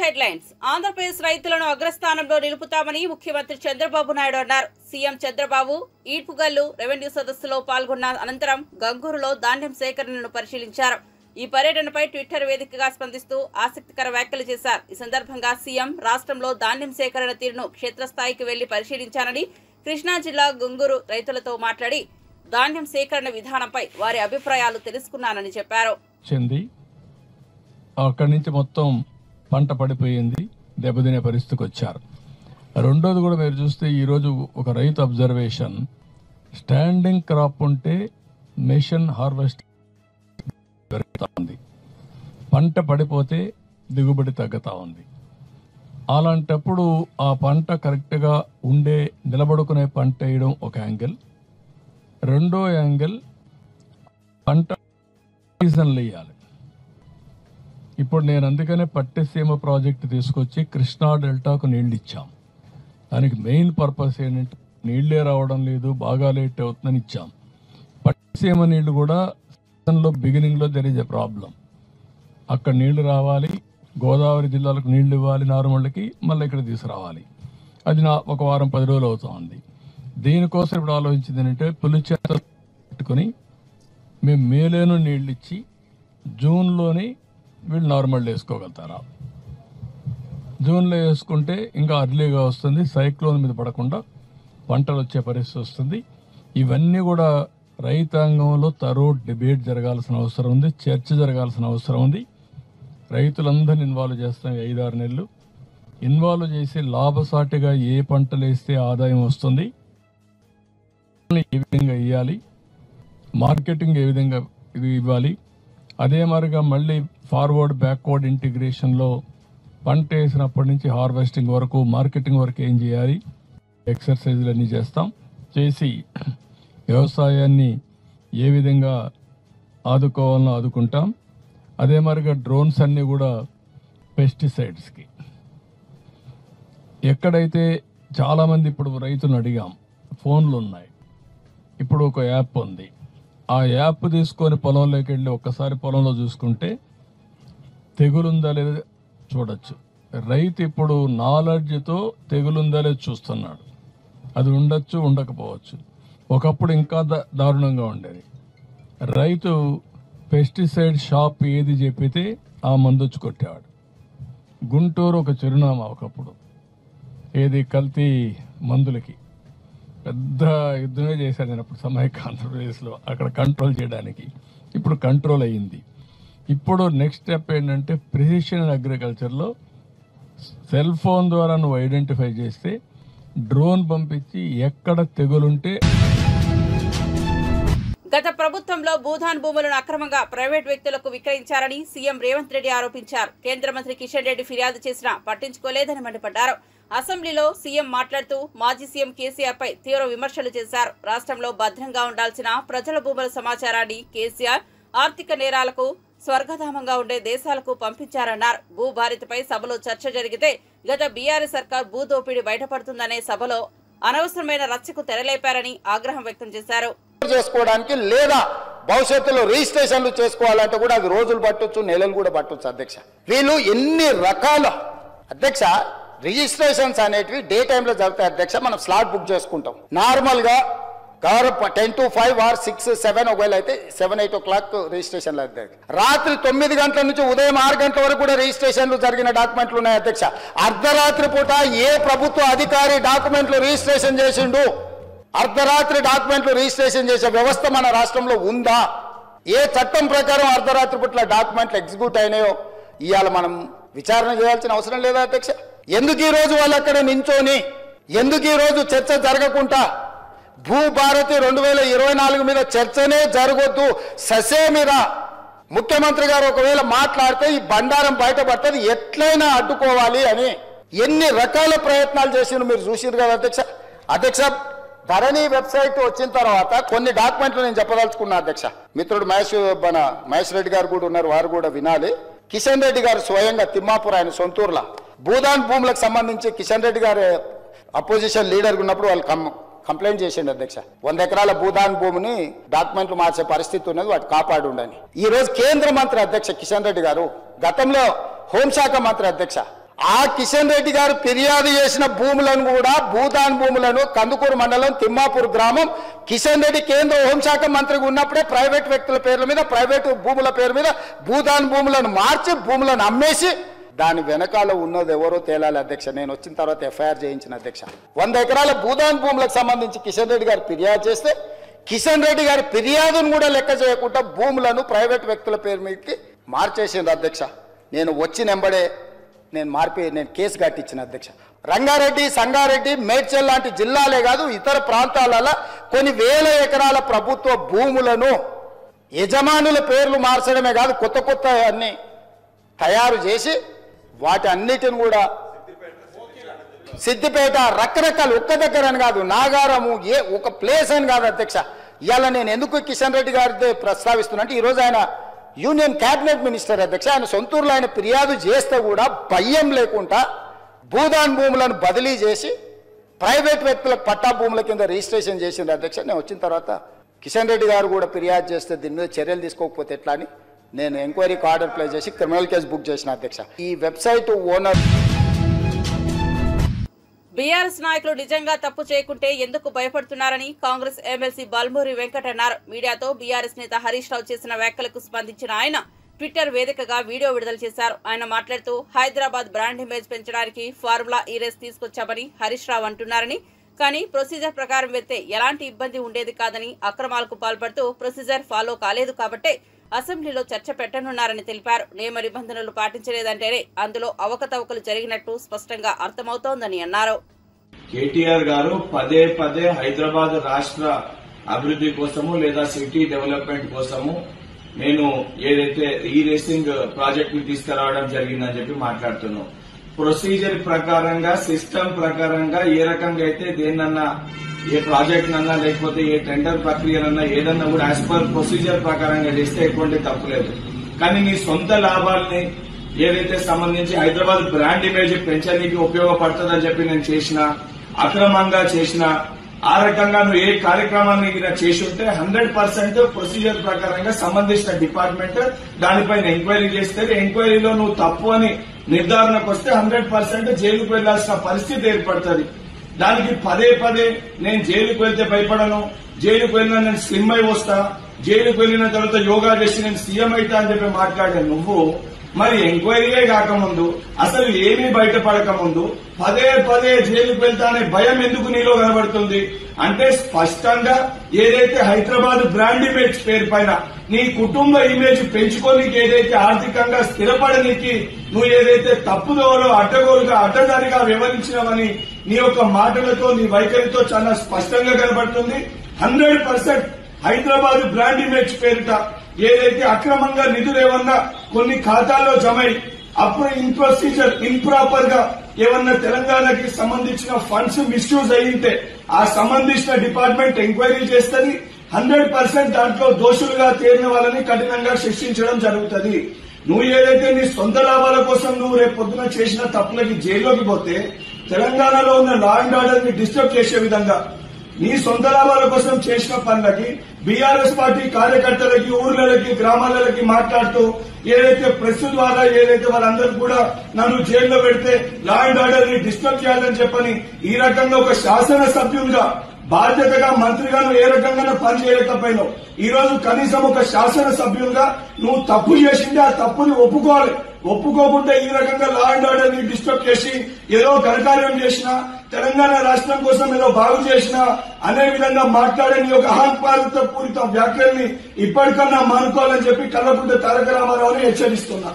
Headlines. Andhra Pradesh రైతులను అగ్రస్థానంలో నిలుపుతామని ముఖ్యమంత్రి చంద్రబాబు నాయుడు అన్నారు. సీఎం చంద్రబాబు ఈడ్పుగల్లు రెవెన్యూ సదస్సులో పాల్గొన్న అనంతరం గంగూరులో ధాన్యం సేకరణను పరిశీలించారు. ఈ పర్యటనపై ట్విట్టర్ వేదికగా స్పందిస్తూ ఆసక్తికర వ్యాఖ్యలు చేశారు. ఈ సందర్భంగా సీఎం రాష్ట్రంలో ధాన్యం సేకరణ తీరును క్షేత్రస్థాయికి వెళ్లి పరిశీలించానని, కృష్ణా జిల్లా గంగూరు రైతులతో మాట్లాడి ధాన్యం సేకరణ విధానంపై వారి అభిప్రాయాలు తెలుసుకున్నానని చెప్పారు. అక్కడి నుంచి మొత్తం పంట పడిపోయింది, దెబ్బతినే పరిస్థితికి వచ్చారు. రెండోది కూడా మీరు చూస్తే ఈరోజు ఒక రైతు అబ్జర్వేషన్, స్టాండింగ్ క్రాప్ ఉంటే మెషిన్ హార్వెస్ట్ పెరుగుతూ ఉంది, పంట పడిపోతే దిగుబడి తగ్గుతూ ఉంది. అలాంటప్పుడు ఆ పంట కరెక్ట్గా ఉండే నిలబడుకునే పంట వేయడం ఒక యాంగిల్. రెండో యాంగిల్ పంట సీజన్లు వేయాలి. ఇప్పుడు నేను అందుకనే పట్టిసీమ ప్రాజెక్టు తీసుకొచ్చి కృష్ణా డెల్టాకు నీళ్ళు ఇచ్చాం. దానికి మెయిన్ పర్పస్ ఏంటంటే నీళ్లే రావడం లేదు, బాగా లేట్ అవుతుందని ఇచ్చాం. పట్టిసీమ నీళ్లు కూడా సీజన్లో బిగినింగ్లో దెర్ ఈజ్ ఎ ప్రాబ్లం. అక్కడ నీళ్లు రావాలి, గోదావరి జిల్లాలకు నీళ్లు ఇవ్వాలి, నార్మల్కి మళ్ళీ ఇక్కడ తీసుకురావాలి. అది ఒక వారం 10 రోజులు అవుతుంది. దీనికోసం ఇప్పుడు ఆలోచించింది ఏంటంటే పులిచేత పెట్టుకుని మేము మేలోనూ నీళ్ళు ఇచ్చి జూన్లోని వీళ్ళు నార్మల్ వేసుకోగలుగుతారా? జూన్లో వేసుకుంటే ఇంకా అర్లీగా వస్తుంది, సైక్లోన్ మీద పడకుండా పంటలు వచ్చే పరిస్థితి వస్తుంది. ఇవన్నీ కూడా రైతాంగంలో తరో డిబేట్ జరగాల్సిన అవసరం ఉంది, చర్చ జరగాల్సిన అవసరం ఉంది. రైతులందరినీ ఇన్వాల్వ్ చేస్తాం. 5-6 నెలలు ఇన్వాల్వ్ చేసి లాభసాటిగా ఏ పంటలు వేస్తే ఆదాయం వస్తుంది, ఏ విధంగా ఇవ్వాలి, మార్కెటింగ్ ఏ విధంగా ఇది ఇవ్వాలి. అదే మరిగా మళ్ళీ ఫార్వర్డ్ బ్యాక్వర్డ్ ఇంటిగ్రేషన్లో పంట వేసినప్పటి నుంచి హార్వెస్టింగ్ వరకు, మార్కెటింగ్ వరకు ఏం చేయాలి, ఎక్సర్సైజులు అన్నీ చేసి వ్యవసాయాన్ని ఏ విధంగా ఆదుకోవాలనో ఆదుకుంటాం. అదే మరిగా డ్రోన్స్ అన్నీ కూడా పెస్టిసైడ్స్కి ఎక్కడైతే చాలామంది ఇప్పుడు రైతులను అడిగాం, ఫోన్లు ఉన్నాయి, ఇప్పుడు ఒక యాప్ ఉంది. ఆ యాప్ తీసుకొని పొలంలోకి వెళ్ళి ఒక్కసారి పొలంలో చూసుకుంటే తెగులుందా లేదా చూడొచ్చు. రైతు ఇప్పుడు నాలెడ్జ్తో తెగులుందా లేదా చూస్తున్నాడు. అది ఉండొచ్చు, ఉండకపోవచ్చు. ఒకప్పుడు ఇంకా దారుణంగా ఉండేది. రైతు పెస్టిసైడ్ షాప్ ఏది చెప్పితే ఆ మందొచ్చి కొట్టేవాడు. గుంటూరు ఒక చిరునామా ఒకప్పుడు, ఏది కల్తీ మందులకి పెద్ద యుద్ధమే చేశాడు నేను అప్పుడు సమైక్య ఆంధ్రప్రదేశ్లో, అక్కడ కంట్రోల్ చేయడానికి. ఇప్పుడు కంట్రోల్ అయ్యింది. ఇప్పుడు నెక్స్ట్ స్టెప్ ఏంటంటే ప్రిసిషన్ అగ్రికల్చర్లో సెల్ ఫోన్ ద్వారా నువ్వు ఐడెంటిఫై చేస్తే డ్రోన్ పంపించి ఎక్కడ తెగులుంటే. గత ప్రభుత్వంలో భూదాన్ భూములను అక్రమంగా ప్రైవేట్ వ్యక్తులకు విక్రయించారని సీఎం రేవంత్ రెడ్డి ఆరోపించారు. కేంద్ర మంత్రి కిషన్ రెడ్డి ఫిర్యాదు చేసినా పట్టించుకోలేదని మండిపడ్డారు. అసెంబ్లీలో సీఎం మాట్లాడుతూ మాజీ సీఎం కేసీఆర్ పై తీవ్ర విమర్శలు చేశారు. రాష్ట్రంలో భద్రంగా ఉండాల్సిన ప్రజల భూముల సమాచారాన్ని కేసీఆర్ ఆర్థిక నేరాలకు, స్వర్గధామంగా ఉండే దేశాలకు పంపించారన్నారు. భూభారతిపై సభలో చర్చ జరిగితే గత బీఆర్ఎస్ సర్కార్ భూదోపిడీ బయటపడుతుందనే సభలో అనవసరమైన రచ్చకు తెరలేపారని ఆగ్రహం వ్యక్తం చేశారు. చేసుకోవడానికి లేదా భవిష్యత్తులో రిజిస్ట్రేషన్లు చేసుకోవాలంటే కూడా అది రోజులు పట్టొచ్చు, నెలలు కూడా పట్టొచ్చు. అధ్యక్ష, వీళ్ళు ఎన్ని రకాల అధ్యక్ష రిజిస్ట్రేషన్స్ అనేటివి డే టైంలో జరుగుతాయి. అధ్యక్ష, మనం స్లాట్ బుక్ చేసుకుంటాం నార్మల్గా 10 to 5 or 6, 7 ఒకవేళ అయితే 7, 8 o'clock రిజిస్ట్రేషన్లు అవుతాయి. రాత్రి 9 గంటల నుంచి ఉదయం 6 గంటల వరకు కూడా రిజిస్ట్రేషన్లు జరిగిన డాక్యుమెంట్లు ఉన్నాయి. అధ్యక్ష, అర్ధరాత్రి పూట ఏ ప్రభుత్వ అధికారి డాక్యుమెంట్లు రిజిస్ట్రేషన్ చేసిండు? అర్ధరాత్రి డాక్యుమెంట్లు రిజిస్ట్రేషన్ చేసే వ్యవస్థ మన రాష్ట్రంలో ఉందా? ఏ చట్టం ప్రకారం అర్ధరాత్రి పూట డాక్యుమెంట్లు ఎగ్జిక్యూట్ అయినాయో ఇవాళ మనం విచారణ చేయాల్సిన అవసరం లేదా? అధ్యక్ష, ఎందుకు ఈ రోజు వాళ్ళు అక్కడ నించోని, ఎందుకు ఈ రోజు చర్చ జరగకుండా భూభారతి 2024 మీద చర్చనే జరగొద్దు, ససేమిరా ముఖ్యమంత్రి గారు ఒకవేళ మాట్లాడితే ఈ బండారం బయటపడుతుంది, ఎట్లయినా అడ్డుకోవాలి అని ఎన్ని రకాల ప్రయత్నాలు చేసిండు మీరు చూసిరు కదా అధ్యక్ష. అధ్యక్ష, ధరణి వెబ్సైట్ వచ్చిన తర్వాత కొన్ని డాక్యుమెంట్లు నేను చెప్పదలుచుకున్నా. అధ్యక్ష, మిత్రుడు మహేష్ రెడ్డి గారు కూడా ఉన్నారు, వారు కూడా వినాలి. కిషన్ రెడ్డి గారు స్వయంగా తిమ్మాపూర్ ఆయన సొంతూరులో భూదాన్ భూములకు సంబంధించి కిషన్ రెడ్డి గారు అపోజిషన్ లీడర్ ఉన్నప్పుడు వాళ్ళు కంప్లైంట్ చేసిండు. అధ్యక్ష, 100 ఎకరాల భూదాన్ భూమిని డాక్యుమెంట్లు మార్చే పరిస్థితి ఉన్నది, వాటి కాపాడు ఉండని. ఈ రోజు కేంద్ర మంత్రి అధ్యక్ష కిషన్ రెడ్డి గారు, గతంలో హోంశాఖ మంత్రి అధ్యక్ష, ఆ కిషన్ రెడ్డి గారు ఫిర్యాదు చేసిన భూములను కూడా భూదాన్ భూములను కందుకూరు మండలం తిమ్మాపూర్ గ్రామం కిషన్ రెడ్డి కేంద్ర హోంశాఖ మంత్రిగా ఉన్నప్పుడే ప్రైవేట్ వ్యక్తుల పేర్ల మీద ప్రైవేటు భూముల పేరు మీద భూదాన్ భూములను మార్చి భూములను అమ్మేసి దాని వెనకాల ఉన్నది ఎవరో తేలాలి అధ్యక్ష. నేను వచ్చిన తర్వాత ఎఫ్ఐఆర్ చేయించిన అధ్యక్ష. 100 ఎకరాల భూదాన్ భూములకు సంబంధించి కిషన్ రెడ్డి గారు ఫిర్యాదు చేస్తే కిషన్ రెడ్డి గారి ఫిర్యాదును కూడా లెక్క చేయకుండా భూములను ప్రైవేట్ వ్యక్తుల పేరు మీదకి మార్చేసింది అధ్యక్ష. నేను వచ్చినెంబడే నేను కేసు కట్టించిన అధ్యక్ష. రంగారెడ్డి, సంగారెడ్డి, మేడ్చల్ లాంటి జిల్లాలే కాదు ఇతర ప్రాంతాలలో కొన్ని వేల ఎకరాల ప్రభుత్వ భూములను యజమానుల పేర్లు మార్చడమే కాదు కొత్త కొత్త అన్ని తయారు చేసి వాటి అన్నిటిని కూడా సిద్దిపేట రకరకాల ఒక్క దగ్గర అని కాదు నాగారము ఒక ప్లేస్ అని కాదు అధ్యక్ష. ఇవాళ నేను ఎందుకు కిషన్ రెడ్డి గారితో ప్రస్తావిస్తున్నా అంటే ఈరోజు ఆయన యూనియన్ క్యాబినెట్ మినిస్టర్ అధ్యక్ష. ఆయన సొంతూరులో ఆయన ఫిర్యాదు చేస్తే కూడా భయం లేకుండా భూదాన్ భూములను బదిలీ చేసి ప్రైవేట్ వ్యక్తులకు పట్టా భూముల కింద రిజిస్ట్రేషన్ చేసింది అధ్యక్ష. నేను వచ్చిన తర్వాత కిషన్ రెడ్డి గారు కూడా ఫిర్యాదు చేస్తే దీని మీద చర్యలు తీసుకోకపోతే ఎట్లా అని నేను ఎంక్వైరీకి ఆర్డర్ ప్లేస్ చేసి క్రిమినల్ కేసు బుక్ చేసిన అధ్యక్ష. ఈ వెబ్సైట్ ఓనర్ బీఆర్ఎస్ నాయకులు నిజంగా తప్పు చేయకుంటే ఎందుకు భయపడుతున్నారని కాంగ్రెస్ ఎమ్మెల్సీ బల్మూరి వెంకట్ అన్నారు. మీడియాతో బీఆర్ఎస్ నేత హరీష్ రావు చేసిన వ్యాఖ్యలకు స్పందించిన ఆయన ట్విట్టర్ వేదికగా వీడియో విడుదల చేశారు. ఆయన మాట్లాడుతూ హైదరాబాద్ బ్రాండ్ ఇమేజ్ పెంచడానికి ఫార్ములా ఈ రేస్ తీసుకొచ్చామని హరీష్ రావు అంటున్నారని, కానీ ప్రొసీజర్ ప్రకారం వెళ్తే ఎలాంటి ఇబ్బంది ఉండేది కాదని అక్రమాలకు పాల్పడుతూ ప్రొసీజర్ ఫాలో కాలేదు కాబట్టే అసెంబ్లీలో చర్చ పెట్టనున్నారని తెలిపారు. నియమ నిబంధనలు పాటించలేదంటేనే అందులో అవకతవకలు జరిగినట్టు స్పష్టంగా అర్థమవుతోందని అన్నారు. కేటీఆర్ గారు పదే పదే హైదరాబాద్ రాష్ట్ర అభివృద్ధి కోసము లేదా సిటీ డెవలప్మెంట్ కోసము నేను ఏదైతే ఈ రేసింగ్ ప్రాజెక్ట్ ని తీసుకురావడం జరిగిందని చెప్పి మాట్లాడుతున్నాను. ప్రొసీజర్ ప్రకారంగా సిస్టమ్ ప్రకారంగా ఏ రకంగా అయితే దేన్నన్నా ఏ ప్రాజెక్ట్ నన్నా లేకపోతే ఏ టెండర్ ప్రక్రియనన్నా ఏదన్నా కూడా యాజ్ పర్ ప్రొసీజర్ ప్రకారంగా చేస్తే ఎటువంటి తప్పులేదు. కానీ నీ సొంత లాభాలని ఏదైతే సంబంధించి హైదరాబాద్ బ్రాండ్ ఇమేజ్ పెంచడానికి ఉపయోగపడుతుందని చెప్పి నేను చేసిన అక్రమంగా చేసిన ఆ రకంగా నువ్వు ఏ కార్యక్రమాన్ని చేసి ఉంటే 100% ప్రొసీజర్ ప్రకారంగా సంబంధించిన డిపార్ట్మెంట్ దానిపైన ఎంక్వైరీ చేస్తే ఎంక్వైరీలో నువ్వు తప్పు అని నిర్ధారణకు వస్తే 100% జైలుకు వెళ్లాల్సిన పరిస్థితి ఏర్పడుతుంది. దానికి పదే పదే నేను జైలుకు వెళ్తే భయపడను, జైలుకు వెళ్ళినా నేను స్లిమ్ అయి వస్తా, జైలుకు వెళ్లిన తర్వాత యోగా చేసి నేను సీఎం అయితా అని చెప్పి మాట్లాడే నువ్వు మరి ఎంక్వైరీలే కాకముందు అసలు ఏమీ బయటపడకముందు పదే పదే జైలుకు వెళ్తా అనే భయం ఎందుకు నీలో కనబడుతుంది అంటే స్పష్టంగా ఏదైతే హైదరాబాద్ బ్రాండ్ ఇమేజ్ పేరు పైన నీ కుటుంబ ఇమేజ్ పెంచుకోనికి ఏదైతే ఆర్థికంగా స్థిరపడనికి నువ్వు ఏదైతే తప్పుదోవలో అడ్డగోలుగా అడ్డదారిగా వివరించినావని నీ యొక్క మాటలతో నీ వైఖరితో చాలా స్పష్టంగా కనబడుతుంది. 100% హైదరాబాద్ బ్రాండ్ ఇమేజ్ పేరిట ఏదైతే అక్రమంగా నిధులు ఏమన్నా కొన్ని ఖాతాల్లో జమై అప్పుడు ప్రొసీజర్ ఇంప్రాపర్ గా ఏమన్నా తెలంగాణకి సంబంధించిన ఫండ్స్ మిస్యూజ్ అయ్యింటే ఆ సంబంధించిన డిపార్ట్మెంట్ ఎంక్వైరీ చేస్తుంది. 100% దాంట్లో దోషులుగా తేలిన వాళ్ళని కఠినంగా శిక్షించడం జరుగుతుంది. నువ్వు ఏదైతే నీ సొంత లాభాల కోసం నువ్వు రేపు పొద్దున చేసిన తప్పులకి జైల్లోకి పోతే తెలంగాణలో ఉన్న లా అండ్ ఆర్డర్ ని డిస్టర్బ్ చేసే విధంగా నీ సొంత లాభాల కోసం చేసిన పనులకి బీఆర్ఎస్ పార్టీ కార్యకర్తలకి ఊర్లకి గ్రామాలకి మాట్లాడుతూ ఏదైతే ప్రెస్ ద్వారా ఏదైతే వాళ్ళందరూ కూడా నన్ను జైల్లో పెడితే లా అండ్ ఆర్డర్ ని డిస్టర్బ్ చేయాలని చెప్పని ఈ రకంగా ఒక శాసనసభ్యులుగా బాధ్యతగా మంత్రిగా నువ్వు ఏ రకంగా పని చేయలేకపోయినావు. ఈ రోజు కనీసం ఒక శాసనసభ్యులుగా నువ్వు తప్పు చేసింది ఆ తప్పుని ఒప్పుకోవాలి. ఒప్పుకోకుండా ఈ రకంగా లా అండ్ ఆర్డర్ ని డిస్టర్బ్ చేసి ఏదో ఘనకార్యం చేసినా తెలంగాణ రాష్ట్రం కోసం ఏదో బాగు చేసినా అనే విధంగా మాట్లాడే నీ యొక్క అహంకారంతో పూరిత వ్యాఖ్యల్ని ఇప్పటికన్నా మానుకోవాలని చెప్పి కల్వకుంట్ల తారక రామారావుని హెచ్చరిస్తున్నా.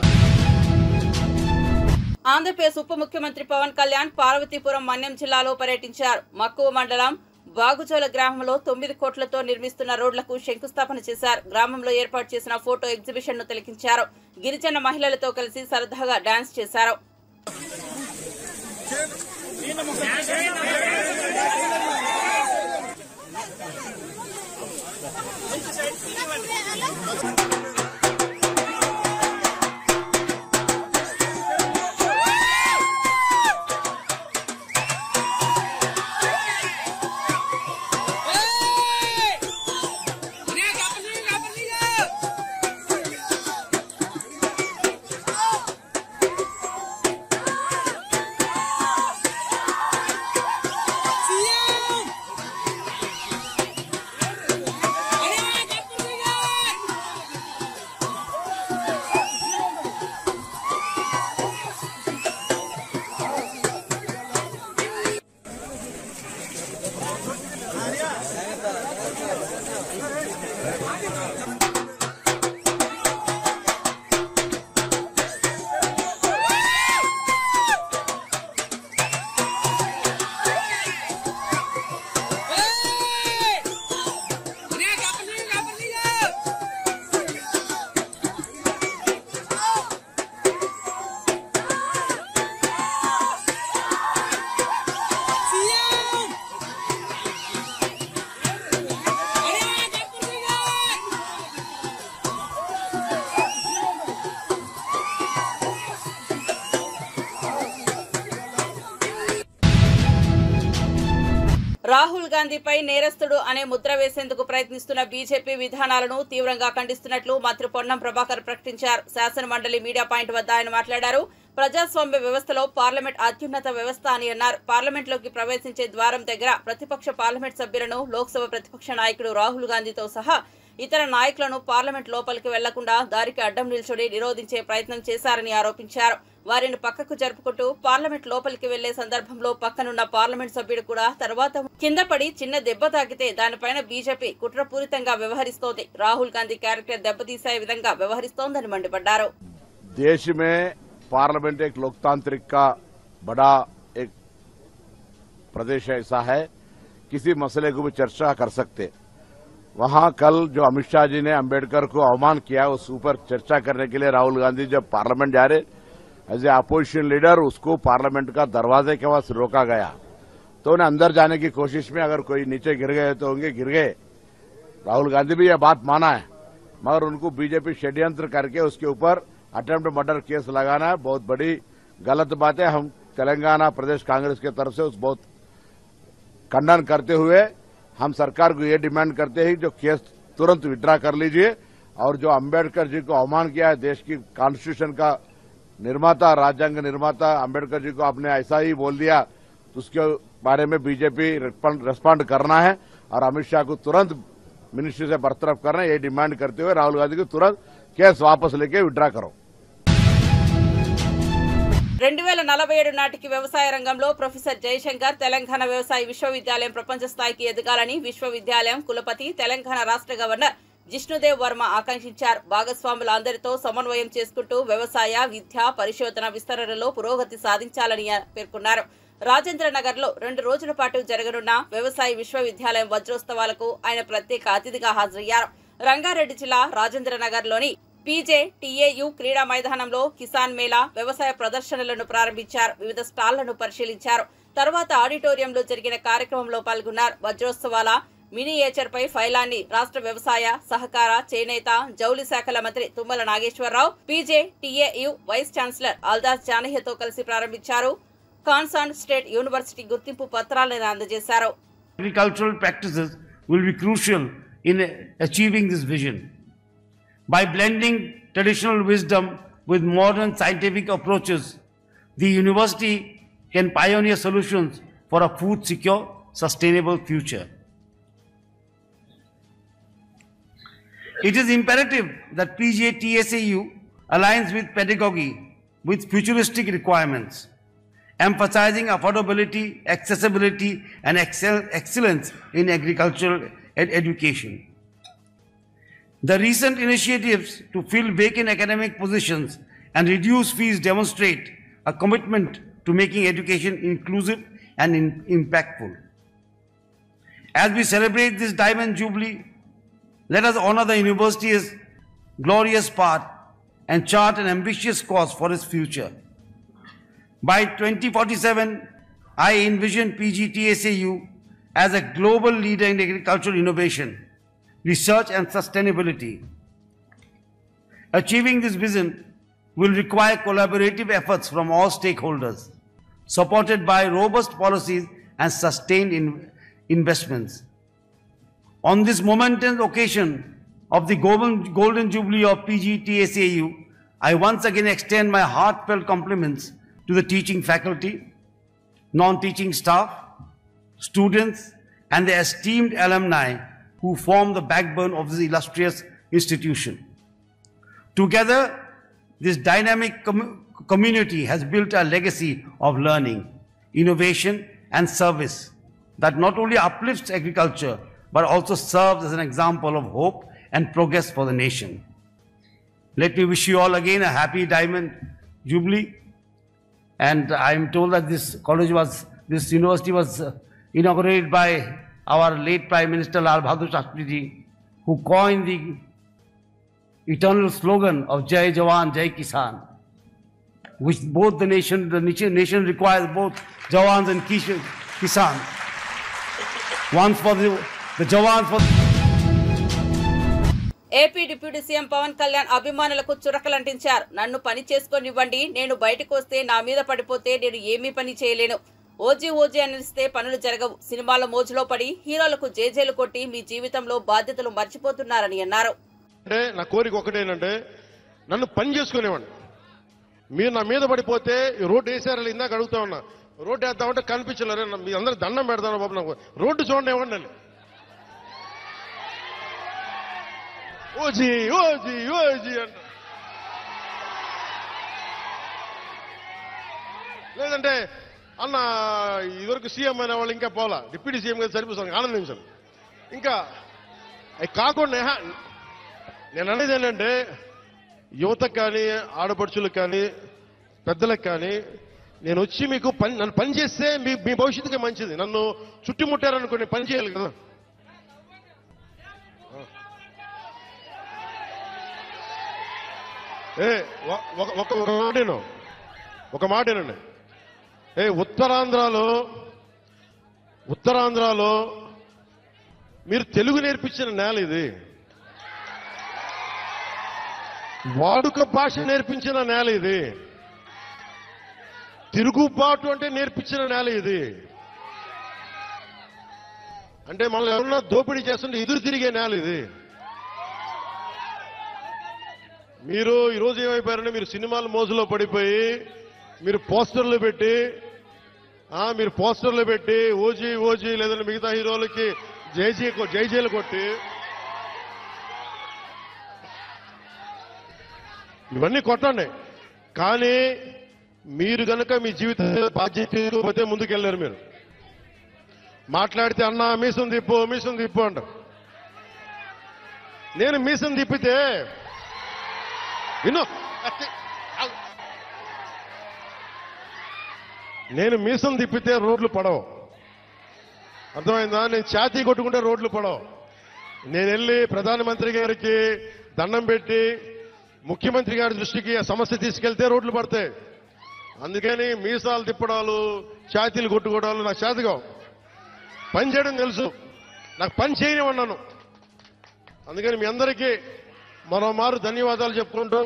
ఆంధ్రప్రదేశ్ ఉప ముఖ్యమంత్రి పవన్ కళ్యాణ్ పార్వతీపురం మన్యం జిల్లాలో పర్యటించారు. మక్కువ మండలం బాగుజోల గ్రామంలో 9 కోట్లతో నిర్మిస్తున్న రోడ్లకు శంకుస్థాపన చేశారు. గ్రామంలో ఏర్పాటు చేసిన ఫోటో ఎగ్జిబిషన్ ను తిలకించారు. గిరిజన మహిళలతో కలిసి సరదాగా డాన్స్ చేశారు. గాంధీపై నేరస్తుడు అనే ముద్ర వేసేందుకు ప్రయత్నిస్తున్న బీజేపీ విధానాలను తీవ్రంగా ఖండిస్తున్నట్లు మంత్రి పొన్నం ప్రభాకర్ ప్రకటించారు. శాసనమండలి మీడియా పాయింట్ వద్ద ఆయన మాట్లాడారు. ప్రజాస్వామ్య వ్యవస్థలో పార్లమెంట్ అత్యున్నత వ్యవస్థ అని అన్నారు. పార్లమెంట్లోకి ప్రవేశించే ద్వారం దగ్గర ప్రతిపక్ష పార్లమెంట్ సభ్యులను లోక్సభ ప్రతిపక్ష నాయకుడు రాహుల్ గాంధీతో సహా ఇతర నాయకులను పార్లమెంట్ లోపలికి వెళ్లకుండా దారికి అడ్డం నిల్చొని నిరోధించే ప్రయత్నం చేశారని ఆరోపించారు. వారిని పక్కకు జరుపుకుంటూ పార్లమెంట్ లోపలికి వెళ్లే సందర్భంలో పక్కనున్న పార్లమెంట్ సభ్యుడు కూడా తర్వాత కింద పడి చిన్న దెబ్బ తాకితే దానిపైన బీజేపీ కుట్రపూరితంగా వ్యవహరిస్తోంది. రాహుల్ గాంధీ క్యారెక్టర్ దెబ్బతీసే విధంగా వ్యవహరిస్తోందని మండిపడ్డారు. देश में पार्लियामेंट एक लोकतांत्रिक का बड़ा एक प्रदेश ऐसा है, किसी मसले को भी चर्चा कर सकते। वहां कल जो अमित शाह जी ने अंबेडकर को अवमान किया उस ऊपर चर्चा करने के लिए राहुल गांधी जब पार्लियामेंट जा रहे एज ए अपोजिशन लीडर, उसको पार्लियामेंट का दरवाजे के पास रोका गया तो उन्हें अंदर जाने की कोशिश में अगर कोई नीचे गिर गए तो होंगे गिर गए। राहुल गांधी भी यह बात माना है, मगर उनको बीजेपी षड्यंत्र करके उसके ऊपर अटेम्प्ट मर्डर केस लगाना है, बहुत बड़ी गलत बात है। हम तेलंगाना प्रदेश कांग्रेस की तरफ से उस बहुत खंडन करते हुए हम सरकार को ये डिमांड करते हैं जो केस तुरंत विड्रा कर लीजिए और जो अंबेडकर जी को अवमान किया है, देश की कॉन्स्टिट्यूशन का निर्माता, राज्यांग निर्माता अंबेडकर जी को आपने ऐसा ही बोल दिया, तो उसके बारे में बीजेपी रिस्पॉन्ड करना है और अमित शाह को तुरंत मिनिस्ट्री से बरतरफ करना है, ये डिमांड करते हुए राहुल गांधी को तुरंत केस वापस लेके विड्रा करो। 2047 నాటికి వ్యవసాయ రంగంలో ప్రొఫెసర్ జయశంకర్ తెలంగాణ వ్యవసాయ విశ్వవిద్యాలయం ప్రపంచ స్థాయికి ఎదగాలని విశ్వవిద్యాలయం కులపతి తెలంగాణ రాష్ట్ర గవర్నర్ జిష్ణుదేవ్ వర్మ ఆకాంక్షించారు. భాగస్వాముల అందరితో సమన్వయం చేసుకుంటూ వ్యవసాయ, విద్య, పరిశోధన విస్తరణలో పురోగతి సాధించాలని పేర్కొన్నారు. రాజేంద్రనగర్ లో 2 రోజుల పాటు జరగనున్న వ్యవసాయ విశ్వవిద్యాలయం వజ్రోత్సవాలకు ఆయన ప్రత్యేక అతిథిగా హాజరయ్యారు. రంగారెడ్డి జిల్లా రాజేంద్రనగర్ లోని పీజేటీఏయు క్రీడా మైదానంలో కిసాన్ మేళా, వ్యవసాయ ప్రదర్శనలను ప్రారంభించారు. వివిధ స్టాళ్లను పరిశీలించారు. తర్వాత ఆడిటోరియంలో జరిగిన కార్యక్రమంలో పాల్గొన్నారు. వజ్రోత్సవాల మినియేచర్ పై ఫైలాన్ని రాష్ట్ర వ్యవసాయ, సహకార, చేనేత, జౌళి శాఖల మంత్రి Tummala Nageswara Rao, PJTAU vice chancellor Aldas జానహ్యతో కలిసి ప్రారంభించారు. కాన్సాన్ స్టేట్ యూనివర్సిటీ గుర్తింపు పత్రాలను అందజేశారు. Agricultural practices will be crucial in achieving this vision. By blending traditional wisdom with modern scientific approaches, the university can pioneer solutions for a food secure, sustainable future. It is imperative that PGTSAU aligns with pedagogy with futuristic requirements, emphasizing affordability, accessibility, and excellence in agricultural education. The recent initiatives to fill vacant academic positions and reduce fees demonstrate a commitment to making education inclusive and impactful. As we celebrate this Diamond Jubilee, let us honor the university's glorious path and chart an ambitious course for its future. By 2047, I envision PGTSAU as a global leader in agricultural innovation, research and sustainability. Achieving this vision will require collaborative efforts from all stakeholders, supported by robust policies and sustained investments. On this momentous occasion of the Golden Jubilee of PGTSAU, I once again extend my heartfelt compliments to the teaching faculty, non-teaching staff, students, and the esteemed alumni who form the backbone of this illustrious institution. Together, this dynamic community has built a legacy of learning, innovation, and service that not only uplifts agriculture, but also serves as an example of hope and progress for the nation. Let me wish you all again a happy Diamond Jubilee. And I am told that this university was inaugurated by our late Prime Minister Lal Bahadur Shastri Ji, who coined the eternal slogan of Jai Jawan, Jai Kisan, which both the nation requires both Jawans and Kisan. Once for the Jawans for AP deputy CM Pawan Kalyan అభిమానులకు చురకలంటించారు. నన్ను పని చేసుకోనివ్వండి, నేను బయటకు వస్తే నా మీద పడిపోతే నేను ఏమీ పని చేయలేను. ఓజీ అనిస్తే పనులు జరగవు. సినిమాల మోజులో పడి హీరోలకు జేజేలు కొట్టి మీ జీవితంలో బాధ్యతలు మర్చిపోతున్నారని అన్నారు. అంటే నా కోరిక ఒకటేనంటే నన్ను పని చేసుకునేవాడిని. మీరు నా మీద పడిపోతే రోడ్డు వేసారని ఇందాక అడుగుతా ఉన్నా. రోడ్డు వేద్దామంటే కనిపించలేరు. మీ అందరూ దండం పెడతాను బాబు, నాకు రోడ్డు చూడండి ఇవ్వండి అని. ఓజీ అంట. లేదంటే అన్న ఇదివరకు సీఎం అయిన వాళ్ళు ఇంకా పోలా, డిప్యూటీ సీఎం గారు సరిపోతాను, ఆనందించాను. ఇంకా అవి కాకుండా నేను అనేది ఏంటంటే యువతకు కానీ ఆడపడుచులకు కానీ పెద్దలకు కానీ నేను వచ్చి మీకు నన్ను పని చేస్తే మీ భవిష్యత్తుకే మంచిది. నన్ను చుట్టుముట్టారనుకోండి, పని చేయాలి కదా. ఒక మాటేనండి. ఉత్తరాంధ్రలో మీరు తెలుగు నేర్పించిన నేల ఇది. వాడుక భాష నేర్పించిన నేల ఇది. తిరుగుబాటు అంటే నేర్పించిన నేల ఇది. అంటే మనల్ని ఎవరన్నా దోపిడీ చేస్తుంటే ఎదురు తిరిగే నేల ఇది. మీరు ఈరోజు ఏమైపోయారంటే మీరు సినిమాల మోజులో పడిపోయి మీరు పోస్టర్లు పెట్టి ఓజీ లేదంటే మిగతా హీరోలకి జైజీలు కొట్టి ఇవన్నీ కొట్టండి. కానీ మీరు కనుక మీ జీవిత బాధ్యత ముందుకెళ్ళారు. మీరు మాట్లాడితే అన్నా మీసం తిప్పు అంటారు. నేను మీసం తిప్పితే రోడ్లు పడవు. అర్థమైందా? నేను ఛాతీ కొట్టుకుంటే రోడ్లు పడవు. నేను వెళ్ళి ప్రధానమంత్రి గారికి దండం పెట్టి ముఖ్యమంత్రి గారి దృష్టికి ఆ సమస్య తీసుకెళ్తే రోడ్లు పడతాయి. అందుకని మీసాలు తిప్పడాలు, ఛాతీలు కొట్టుకోవడాలు నాకు చేతగా. పని చేయడం తెలుసు, నాకు పని చేయనివన్నాను. అందుకని మీ అందరికీ మరోమారు ధన్యవాదాలు చెప్పుకుంటూ,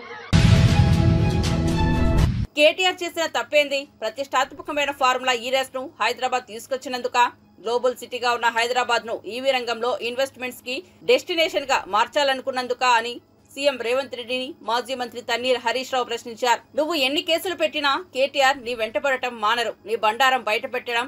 కేటీఆర్ చేసిన తప్పేంది? ప్రతిష్టాత్మకమైన ఫార్ములా ఈ రేస్ ను హైదరాబాద్ తీసుకొచ్చినందుక? గ్లోబల్ సిటీగా ఉన్న హైదరాబాద్ ను ఈవీ రంగంలో ఇన్వెస్ట్మెంట్స్ కి డెస్టినేషన్ గా మార్చాలనుకున్నందుక అని సీఎం రేవంత్ రెడ్డిని మాజీ మంత్రి తన్నీర్ హరీష్ రావు ప్రశ్నించారు. నువ్వు ఎన్ని కేసులు పెట్టినా కేటీఆర్ నీ వెంటపడటం మానరు, నీ బండారం బయట పెట్టడం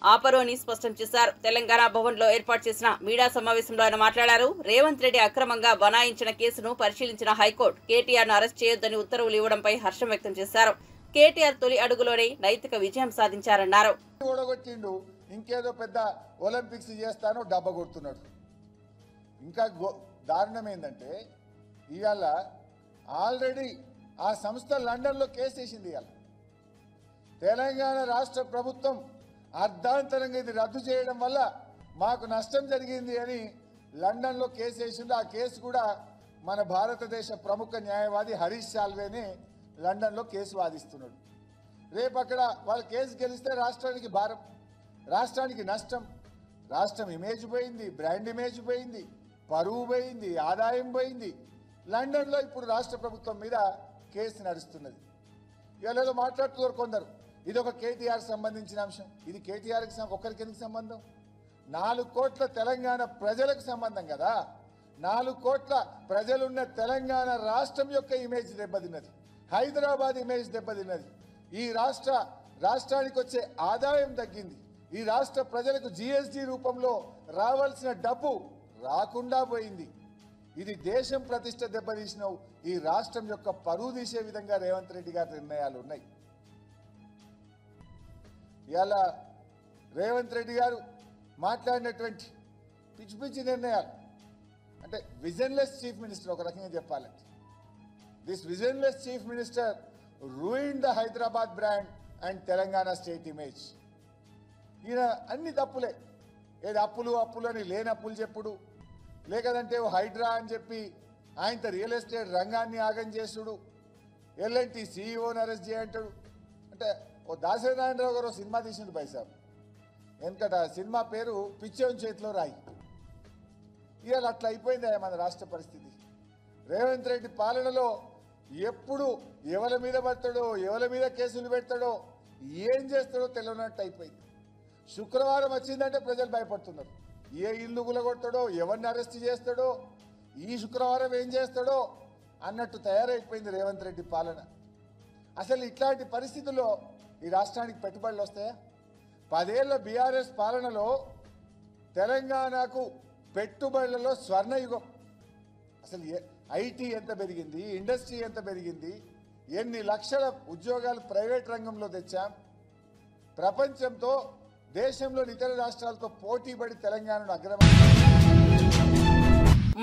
ఆపరు అని స్పష్టం చేశారు. తెలంగాణ భవన్ లో ఏర్పాటు చేసిన మీడియా సమావేశంలో ఆయన మాట్లాడారు. రేవంత్ రెడ్డి అక్రమంగా బనాయించిన కేసును పరిశీలించిన హైకోర్టు కేటీఆర్ ను అరెస్ట్ చేయొద్దని ఉత్తర్వులు ఇవ్వడంపై హర్షం వ్యక్తం చేశారు. కేటీఆర్ తొలి అడుగులోనే నైతిక విజయం సాధించారన్నారు. ఓడగొట్టిండు, ఇంకేదో పెద్ద ఒలింపిక్స్ చేస్తాను డబ్బ కొడుతున్నాడు. ఇంకా దారుణం ఏంటంటే ఇవాళ ఆల్రెడీ ఆ సంస్థ లండన్లో కేసు వేసింది. ఇవాళ తెలంగాణ రాష్ట్ర ప్రభుత్వం అర్ధాంతరంగా ఇది రద్దు చేయడం వల్ల మాకు నష్టం జరిగింది అని లండన్లో కేసు వేసింది. ఆ కేసు కూడా మన భారతదేశ ప్రముఖ న్యాయవాది హరీష్ సాల్వేని లండన్లో కేసు వాదిస్తున్నాడు. రేపు అక్కడ వాళ్ళ కేసు గెలిస్తే రాష్ట్రానికి భారం, రాష్ట్రానికి నష్టం. రాష్ట్రం ఇమేజ్ పోయింది, బ్రాండ్ ఇమేజ్ పోయింది, పరువు పోయింది, ఆదాయం పోయింది. లండన్లో ఇప్పుడు రాష్ట్ర ప్రభుత్వం మీద కేసు నడుస్తున్నది. ఇవాళ మాట్లాడుతున్నారు కొందరు, ఇది ఒక కేటీఆర్ సంబంధించిన అంశం. ఇది కేటీఆర్కి ఒక్కరికి ఎందుకు సంబంధం? 4 కోట్ల తెలంగాణ ప్రజలకు సంబంధం కదా. 4 కోట్ల ప్రజలున్న తెలంగాణ రాష్ట్రం యొక్క ఇమేజ్ దెబ్బతిన్నది, హైదరాబాద్ ఇమేజ్ దెబ్బతిన్నది. ఈ రాష్ట్రానికి వచ్చే ఆదాయం తగ్గింది. ఈ రాష్ట్ర ప్రజలకు జీఎస్టీ రూపంలో రావాల్సిన డబ్బు రాకుండా పోయింది. ఇది దేశం ప్రతిష్ట దెబ్బతీసిన ఈ రాష్ట్రం యొక్క పరువు తీసే విధంగా రేవంత్ రెడ్డి గారి నిర్ణయాలు ఉన్నాయి. ఇవాళ రేవంత్ రెడ్డి గారు మాట్లాడినటువంటి పిచ్చి పిచ్చి నిర్ణయాలు, అంటే విజన్లెస్ చీఫ్ మినిస్టర్ ఒక రకంగా చెప్పాలంటే. This visionless chief minister ruined the Hyderabad brand and Telangana state image. ఈయన అన్ని తప్పులే, ఏది అప్పులు అని లేని అప్పులు చెప్పుడు, లేకదంటే హైడ్రా అని చెప్పి ఆయనతో రియల్ ఎస్టేట్ రంగాన్ని ఆగం చేసుడు, ఎల్ఎన్టీ సీఈఓని అరెస్ట్ చేయంటాడు. అంటే ఓ దాసనారాయణరావు గారు సినిమా తీసిండు పైసాబ్, ఎందుకంటే ఆ సినిమా పేరు పిచ్చోని చేతిలో రాయి. ఇవాళ అట్లా అయిపోయింది మన రాష్ట్ర పరిస్థితి. రేవంత్ రెడ్డి పాలనలో ఎప్పుడు ఎవరి మీద పడతాడో, ఎవరి మీద కేసులు పెడతాడో, ఏం చేస్తాడో తెలియనట్టు అయిపోయింది. శుక్రవారం వచ్చిందంటే ప్రజలు భయపడుతున్నారు. ఏ ఇల్లు గులగొడతాడో, ఎవరిని అరెస్ట్ చేస్తాడో, ఈ శుక్రవారం ఏం చేస్తాడో అన్నట్టు తయారైపోయింది రేవంత్ రెడ్డి పాలన. అసలు ఇట్లాంటి పరిస్థితుల్లో ఈ రాష్ట్రానికి పెట్టుబడులు వస్తాయా? 10 ఏళ్ల బీఆర్ఎస్ పాలనలో తెలంగాణకు పెట్టుబడులలో స్వర్ణయుగం. అసలు ఐటీ ఎంత పెరిగింది, ఇండస్ట్రీ ఎంత పెరిగింది, ఎన్ని లక్షల ఉద్యోగాలు ప్రైవేట్ రంగంలో తెచ్చాం. ప్రపంచంతో, దేశంలోని ఇతర రాష్ట్రాలతో పోటీ పడి తెలంగాణను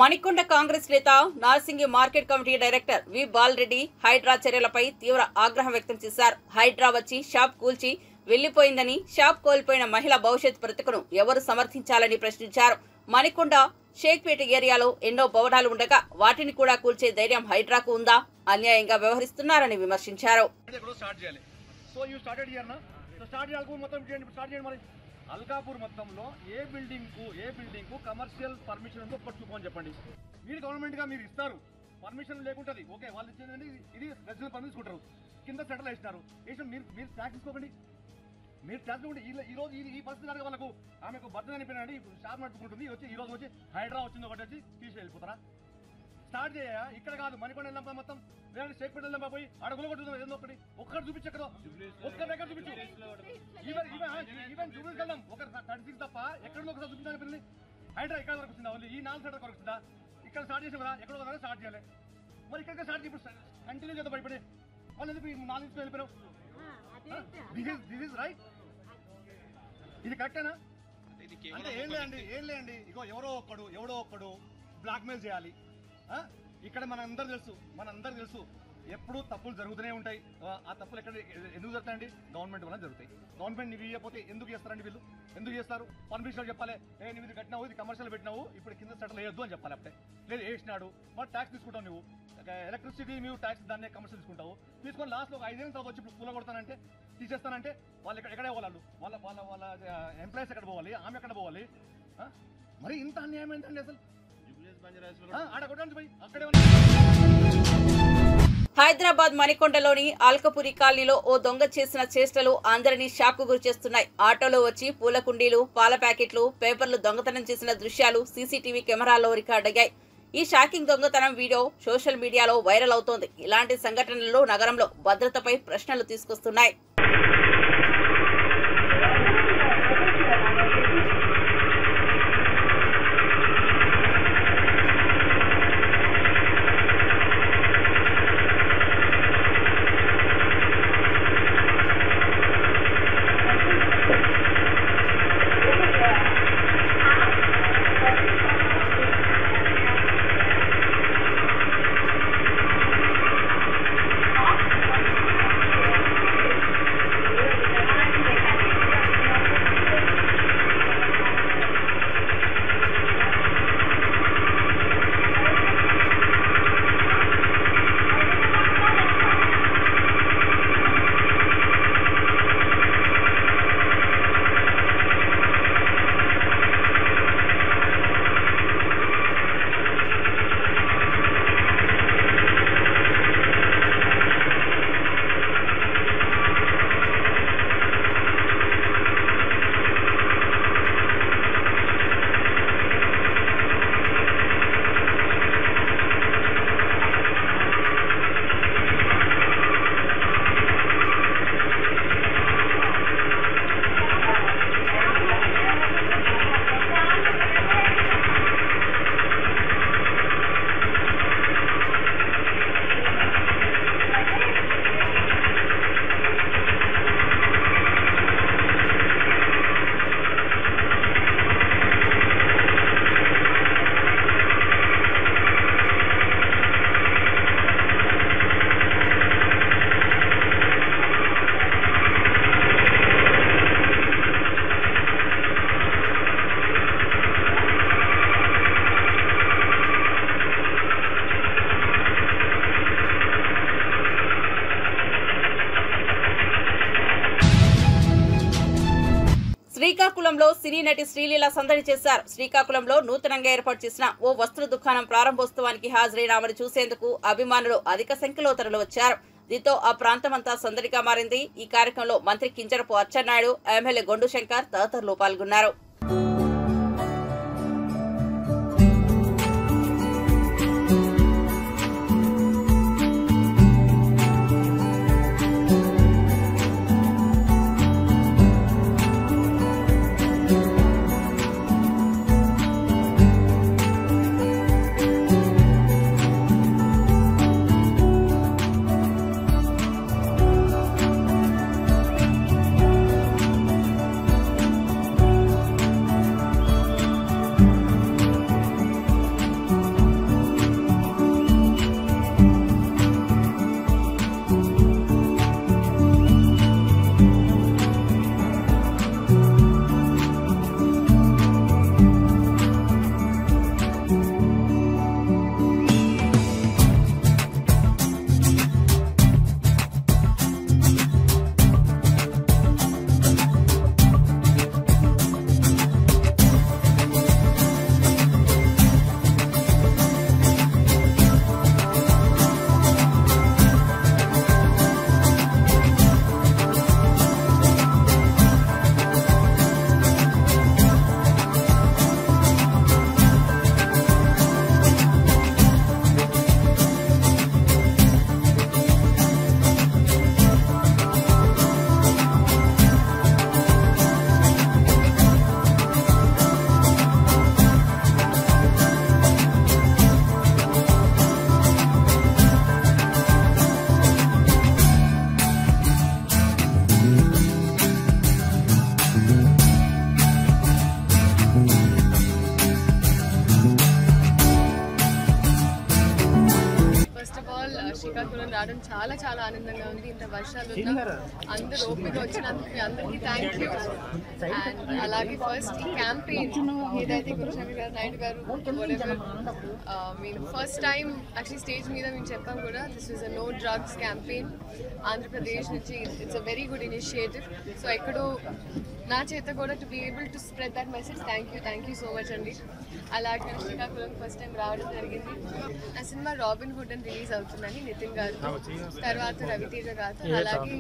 మణికొండ కాంగ్రెస్ నేత నార్సింగి మార్కెట్ కమిటీ డైరెక్టర్ వి బాలరెడ్డి హైడ్రా చర్యలపై తీవ్ర ఆగ్రహం వ్యక్తం చేశారు. హైడ్రా వచ్చి షాప్ కూల్చి వెళ్లిపోయిందని, షాప్ కోల్పోయిన మహిళ భవిష్యత్ బ్రతుకును ఎవరు సమర్థించాలని ప్రశ్నించారు. మణికొండ షేక్పేట ఏరియాలో ఎన్నో భవనాలు ఉండగా వాటిని కూడా కూల్చే ధైర్యం హైడ్రాకు ఉందా? అన్యాయంగా వ్యవహరిస్తున్నారని విమర్శించారు. అల్కాపూర్ మొత్తంలో ఏ బిల్డింగ్ కు కమర్షియల్ పర్మిషన్ ఉందో ఒక్కటి చూపని చెప్పండి. మీరు గవర్నమెంట్ గా మీరు ఇస్తారు, పర్మిషన్ లేకుంటది, ఓకే, వాళ్ళు ఇచ్చేది ఇది రెసిడెన్షియల్ పర్మిషన్ తీసుకుంటారు, కింద సెటిల్ వేసినారు, మీరు ట్యాక్స్ తీసుకోకండి. మీరు ట్యాక్స్ ఈ రోజు ఈ పరిస్థితి కనుక వాళ్ళకు ఆమెకు భర్త అనిపోయినాడు, షాప్ నడుపుకుంటుంది, వచ్చి ఈ రోజు వచ్చి హైడ్రా వచ్చింది ఒకటి వచ్చి తీసి వెళ్ళిపోతారా? స్టార్ట్ చేయ, ఇక్కడ కాదు మణికొండ వెళ్ళాం మొత్తం, లేదంటే షేక్పేట వెళ్ళాం పోయి అడుగులు కొట్టుకుందాం, ఏదో ఒక్కటి చూపించక్కడ, ఒక్క దగ్గర చూపించు. ఈవెన్ జూబ్లీస్ వెళ్దాం, ఒక 36 తప్ప ఎక్కడో ఒకసారి చూపించాలి. పిల్లలు హైడ్రా ఇక్కడ వరకు వచ్చిందా? వాళ్ళు ఈ 4 సెంటర్ వరకు వచ్చిందా? ఇక్కడ స్టార్ట్ చేసాం కదా, ఎక్కడో ఒకసారి స్టార్ట్ చేయాలి. మరి ఇక్కడ స్టార్ట్ చేసి కంటిన్యూ చేద్దాం. భయపడి వాళ్ళు ఎందుకు 4 ఇంచులు వెళ్ళిపోయారు? This is right? ఇది కరెక్టేనా? అంటే ఏం లేదండి ఇగో ఎవడో ఒక్కడు బ్లాక్మెయిల్ చేయాలి. ఇక్కడ మనందరూ తెలుసు ఎప్పుడు తప్పులు జరుగుతూనే ఉంటాయి. ఆ తప్పులు ఎందుకు జరుగుతాయండి? గవర్నమెంట్ వల్ల జరుగుతాయి. గవర్నమెంట్ నీవు ఇవ్వకపోతే ఎందుకు చేస్తారండి? వీళ్ళు ఎందుకు చేస్తారు? పర్మిషన్ చెప్పాలి, నువ్వు ఇది కట్టినావు, ఇది కమర్షియల్ పెట్టినావు, ఇప్పుడు కింద సెటిల్ వేయొద్దు అని చెప్పాలి. అప్పుడే లేదు వేసినాడు, మరి ట్యాక్స్ తీసుకుంటావు. నువ్వు ఎలక్ట్రిసిటీ నువ్వు ట్యాక్స్ దాన్ని కమర్షియల్ తీసుకొని లాస్ట్లో 5 ఏళ్ళ తర్వాత వచ్చి ఇప్పుడు పూల కొడతానంటే, తీసేస్తానంటే వాళ్ళు ఎక్కడే పోవాలి? వాళ్ళ ఎంప్లాయీస్ ఎక్కడ పోవాలి? ఆమె ఎక్కడ పోవాలి? మరి ఇంత అన్యాయం ఏంటండి అసలు? హైదరాబాద్ మణికొండలోని ఆల్కపురి కాలనీలో ఓ దొంగ చేసిన చేష్టలు అందరినీ షాక్ కు గురిచేస్తున్నాయి. ఆటోలో వచ్చి పూల కుండీలు, పాల ప్యాకెట్లు, పేపర్లు దొంగతనం చేసిన దృశ్యాలు సీసీటీవీ కెమెరాల్లో రికార్డయ్యాయి. ఈ షాకింగ్ దొంగతనం వీడియో సోషల్ మీడియాలో వైరల్ అవుతోంది. ఇలాంటి సంఘటనలు నగరంలో భద్రతపై ప్రశ్నలు తీసుకొస్తున్నాయి. శ్రీకాకుళంలో సినీ నటి శ్రీలీల సందడి చేశారు. శ్రీకాకుళంలో నూతనంగా ఏర్పాటు చేసిన ఓ వస్త్ర దుకాణం ప్రారంభోత్సవానికి హాజరైన ఆమెను చూసేందుకు అభిమానులు అధిక సంఖ్యలో తరలివచ్చారు. దీంతో ఆ ప్రాంతమంతా సందడిగా మారింది. ఈ కార్యక్రమంలో మంత్రి కింజరపు అచ్చెన్నాయుడు, ఎమ్మెల్యే గొండు శంకర్ తదితరులు పాల్గొన్నారు. శ్రీకాకుళం రావడం చాలా చాలా ఆనందంగా ఉంది. ఇంత వర్షాలు అందరూ ఓపిక వచ్చినందుకు మీ అందరికీ థ్యాంక్ యూ. అండ్ అలాగే ఫస్ట్ ఈ క్యాంపెయిన్ ఏదైతే గురుశంకర్ నాయుడు గారు మీరు ఫస్ట్ టైం యాక్చువల్లీ స్టేజ్ మీద మేము చెప్పాం కూడా, this is a no drugs campaign Andhra Pradesh నుంచి. It's a very good initiative. So ఎక్కడో నా చేత కూడా to be able to spread that message. Thank you so much అండి. అలాగే శ్రీకాకుళం ఫస్ట్ టైం రావడం జరిగింది. ఆ సినిమా రాబిన్ హుడ్ అని రిలీజ్ అవుతుందని నితిన్ గారు, తర్వాత రవితేజ గారు, అలాగే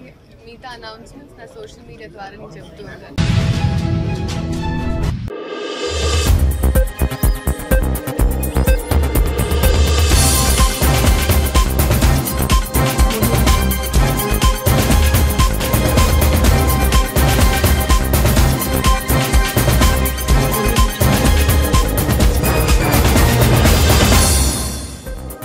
మిగతా అనౌన్స్మెంట్స్ నా సోషల్ మీడియా ద్వారా నేను చెప్తూ ఉంటాను.